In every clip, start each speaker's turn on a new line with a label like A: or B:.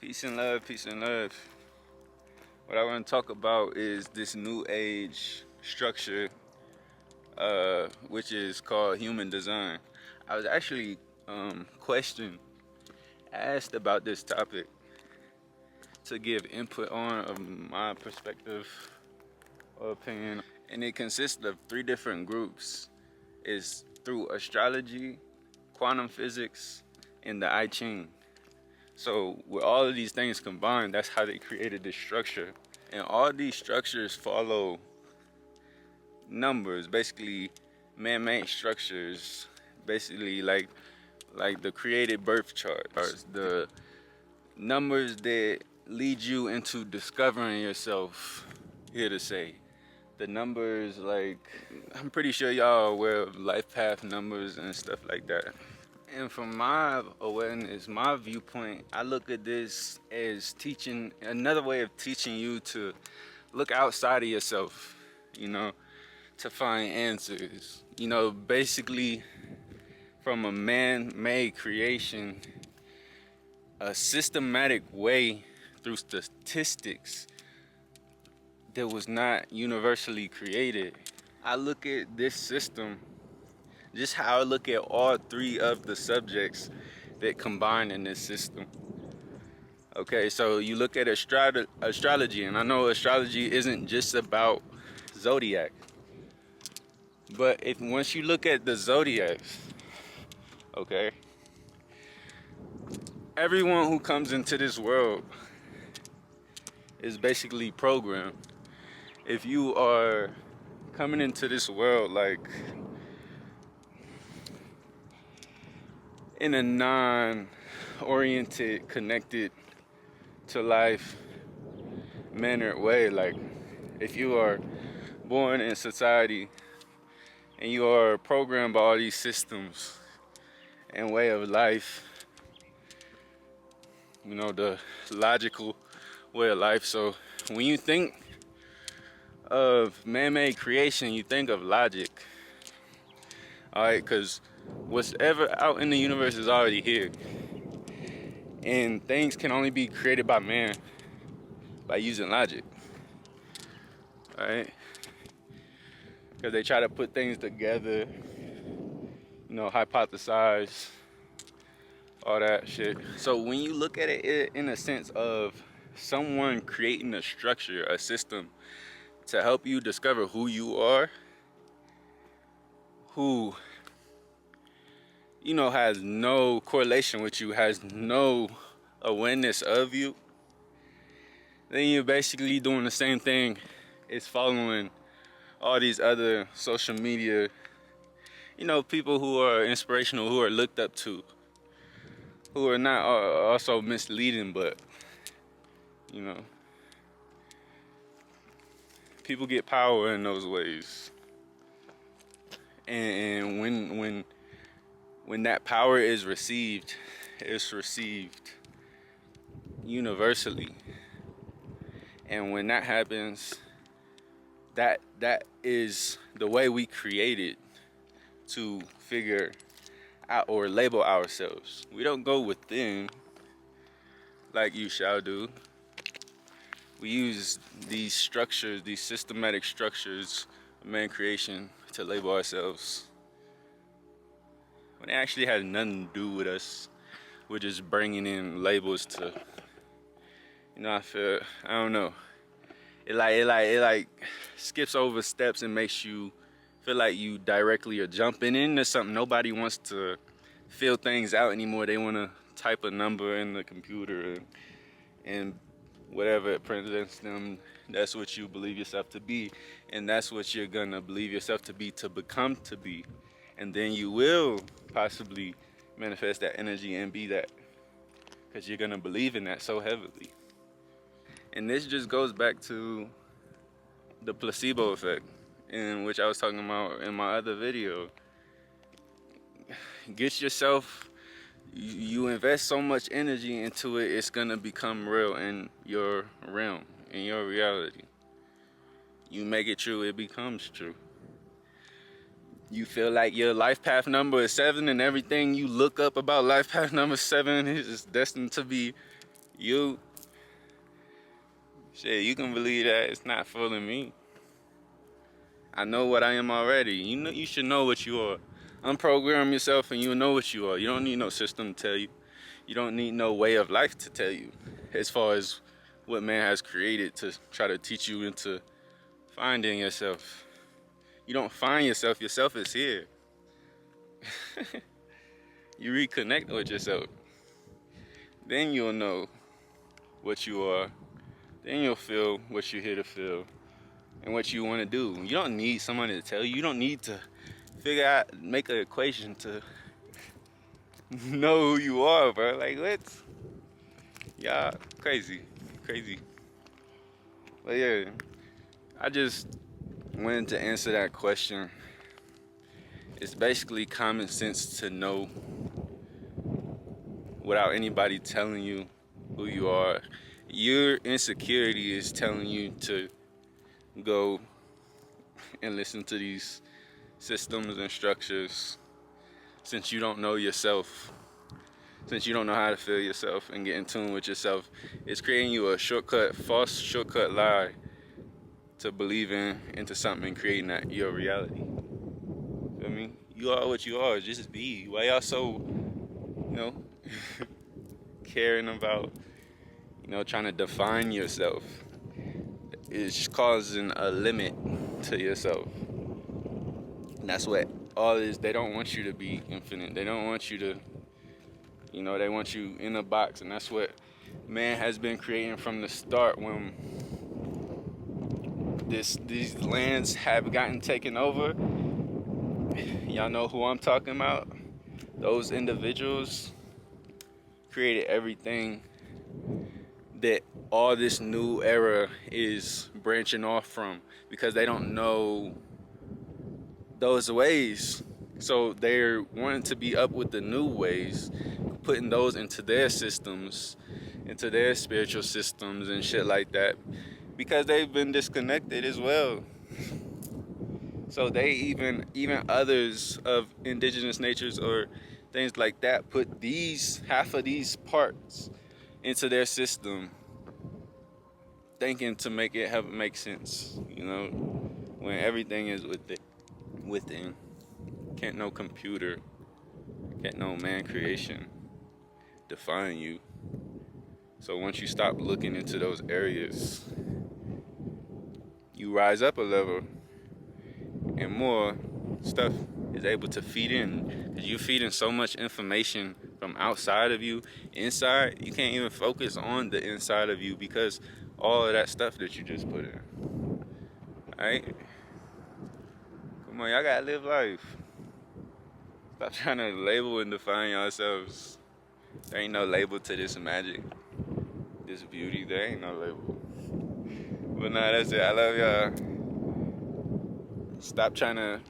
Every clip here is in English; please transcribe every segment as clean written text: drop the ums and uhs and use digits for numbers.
A: Peace and love, peace and love. What I want to talk about is this new age structure, which is called human design. I was actually asked about this topic to give input on of my perspective or opinion, and it consists of three different groups. It's through astrology, quantum physics, and the I Ching. So with all of these things combined, that's how they created this structure. And all these structures follow numbers, basically man-made structures, basically like the created birth charts, the numbers that lead you into discovering yourself, here to say. The numbers, like, I'm pretty sure y'all are aware of life path numbers and stuff like that. And from my awareness, my viewpoint, I look at this as teaching, another way of teaching you to look outside of yourself, to find answers. Basically from a man-made creation, a systematic way through statistics that was not universally created. I look at this system just how I look at all three of the subjects that combine in this system. Okay, so you look at astrology, and I know astrology isn't just about zodiac, but if once you look at the zodiacs, okay, everyone who comes into this world is basically programmed. If you are coming into this world like in a non-oriented, connected to life mannered way, like if you are born in society and you are programmed by all these systems and way of life, the logical way of life. So when you think of man-made creation, you think of logic, all right, because what's ever out in the universe is already here, and things can only be created by man by using logic, all right? Because they try to put things together, hypothesize, all that shit. So when you look at it in a sense of someone creating a structure, a system to help you discover who you are, who has no correlation with you, has no awareness of you, then you're basically doing the same thing as following all these other social media, people who are inspirational, who are looked up to, who are not also misleading, but, people get power in those ways. And when that power is received, it's received universally. And when that happens, that is the way we created to figure out or label ourselves. We don't go within like you shall do. We use these structures, these systematic structures of man creation to label ourselves when it actually has nothing to do with us. We're just bringing in labels to, I don't know. It like skips over steps and makes you feel like you directly are jumping into something. Nobody wants to fill things out anymore. They want to type a number in the computer and whatever it presents them, that's what you believe yourself to be, and that's what you're gonna believe yourself to be, to become to be, and then you will possibly manifest that energy and be that, because you're gonna believe in that so heavily. And this just goes back to the placebo effect, in which I was talking about in my other video. Get yourself, you invest so much energy into it, it's gonna become real in your realm, in your reality. You make it true, it becomes true. You feel like your life path number is 7 and everything you look up about life path number 7 is destined to be, You, shit, you can believe that it's not fooling me. I know what I am already. You know, you should know what you are. Unprogram yourself and you'll know what you are. You don't need no system to tell you. You don't need no way of life to tell you. As far as what man has created to try to teach you into finding yourself. You don't find yourself. Yourself is here. You reconnect with yourself. Then you'll know what you are. Then you'll feel what you're here to feel and what you want to do. You don't need someone to tell you. You don't need to figure out, make an equation to know who you are, bro. Like, what? Y'all crazy. Crazy. But yeah, I just wanted to answer that question. It's basically common sense to know without anybody telling you who you are. Your insecurity is telling you to go and listen to these systems and structures since you don't know yourself, since you don't know how to feel yourself and get in tune with yourself. It's creating you a shortcut, false shortcut lie to believe into something and creating that your reality. I mean, you are what you are. Just be. Why y'all so, caring about, trying to define yourself? It's causing a limit to yourself. And that's what all is. They don't want you to be infinite. They don't want you to, they want you in a box. And that's what man has been creating from the start when these lands have gotten taken over. Y'all know who I'm talking about. Those individuals created everything that all this new era is branching off from, because they don't know those ways. So they're wanting to be up with the new ways, putting those into their systems, into their spiritual systems and shit like that, because they've been disconnected as well. So they even others of indigenous natures or things like that put half of these parts into their system, thinking to make it make sense, when everything is within. Can't no computer, can't no man creation define you. So once you stop looking into those areas, you rise up a level and more stuff is able to feed in, because you're feeding so much information from outside of you. Inside, you can't even focus on the inside of you because all of that stuff that you just put in. Alright? Come on, y'all gotta live life. Stop trying to label and define yourselves. There ain't no label to this magic, this beauty. There ain't no label. But nah, that's it. I love y'all. Stop trying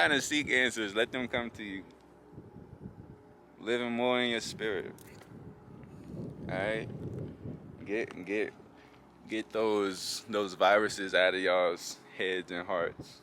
A: to seek answers. Let them come to you. Living more in your spirit. Alright? Get those viruses out of y'all's heads and hearts.